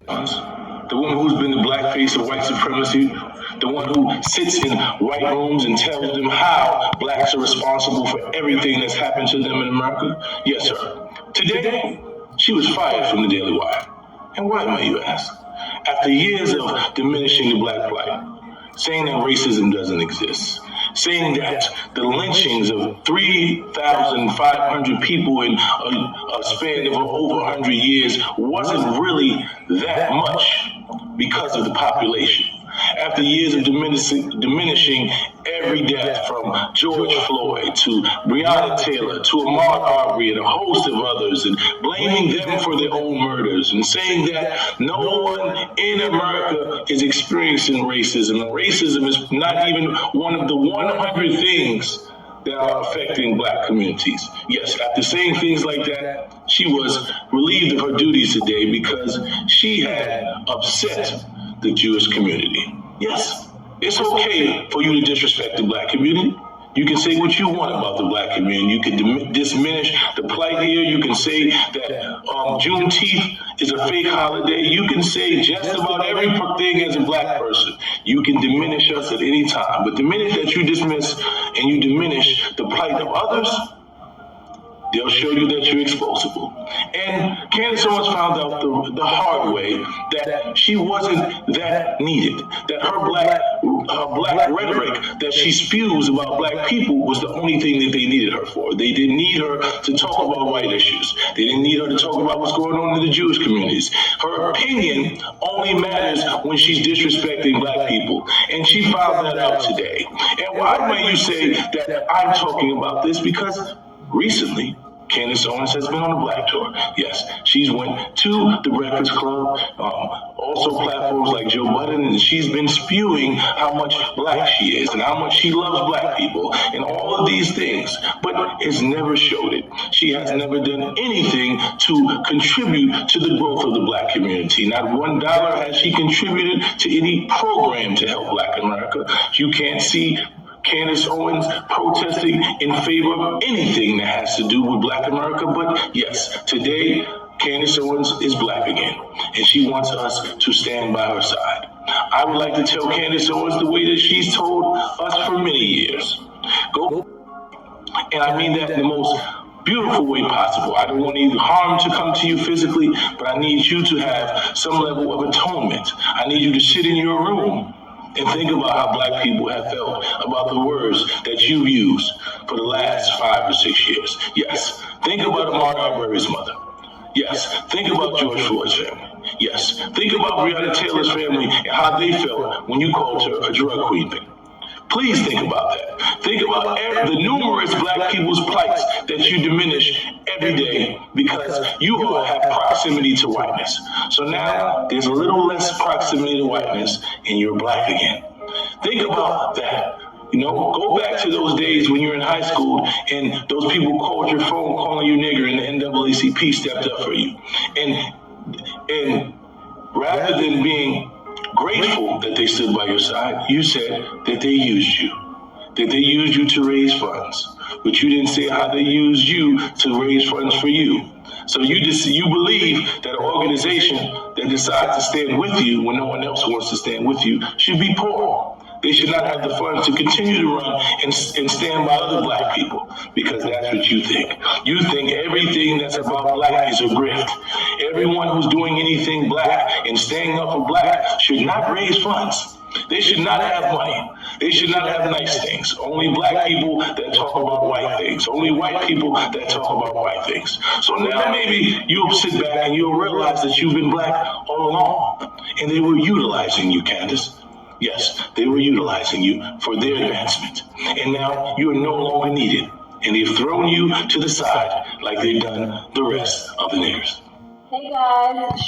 The woman who's been the black face of white supremacy, the one who sits in white rooms and tells them how blacks are responsible for everything that's happened to them in America? Yes, sir. Today, she was fired from the Daily Wire. And why, might you ask? After years of diminishing the black plight, saying that racism doesn't exist, saying that the lynchings of 3,500 people in a span of over 100 years wasn't really that much because of the population. After years of diminishing every death from George Floyd to Breonna Taylor to Ahmaud Arbery and a host of others, and blaming them for their own murders and saying that no one in America is experiencing racism, and racism is not even one of the 100 things that are affecting black communities. Yes, after saying things like that, she was relieved of her duties today because she had upset the Jewish community. Yes, it's okay for you to disrespect the black community. You can say what you want about the black community. You can diminish the plight here. You can say that Juneteenth is a fake holiday. You can say just about everything as a black person. You can diminish us at any time. But the minute that you dismiss and you diminish the plight of others, they'll show you that you're exposable. And Candice Owens found out the hard way that she wasn't that needed, that her black rhetoric that she spews about black people was the only thing that they needed her for. They didn't need her to talk about white issues. They didn't need her to talk about what's going on in the Jewish communities. Her opinion only matters when she's disrespecting black people. And she found that out today. And why might you say that I'm talking about this? Because recently, Candice Owens has been on the Black Tour. Yes, she's went to the Breakfast Club, also platforms like Joe Budden, and she's been spewing how much black she is and how much she loves black people and all of these things, but it's never showed it. She has never done anything to contribute to the growth of the black community. Not $1 has she contributed to any program to help black America. You can't see Candice Owens protesting in favor of anything that has to do with black America. But yes, today, Candice Owens is black again, and she wants us to stand by her side. I would like to tell Candice Owens the way that she's told us for many years. Go, and I mean that in the most beautiful way possible. I don't want any harm to come to you physically, but I need you to have some level of atonement. I need you to sit in your room and think about how black people have felt about the words that you've used for the last 5 or 6 years. Yes, think about Ahmaud Arbery's mother. Yes, think about George Floyd's family. Yes, think about Breonna Taylor's family and how they felt when you called her a drug queen. Please think about that. Think about the numerous black people's plights that you diminish every day because you all have proximity to whiteness. So now there's a little less proximity to whiteness and you're black again. Think about that. You know, go back to those days when you were in high school and those people called your phone calling you nigger and the NAACP stepped up for you. And rather than being grateful that they stood by your side, you said that they used you. That they used you to raise funds. But you didn't say how they used you to raise funds for you. So you believe that an organization that decides to stand with you when no one else wants to stand with you should be poor. They should not have the funds to continue to run and stand by other black people because that's what you think. You think everything that's about black is a grift. Everyone who's doing anything black and standing up for black should not raise funds. They should not have money. They should not have nice things. Only black people that talk about white things. Only white people that talk about white things. So now maybe you'll sit back and you'll realize that you've been black all along. And they were utilizing you, Candice. Yes, they were utilizing you for their advancement. And now you are no longer needed. And they've thrown you to the side like they've done the rest of the niggers. Hey guys,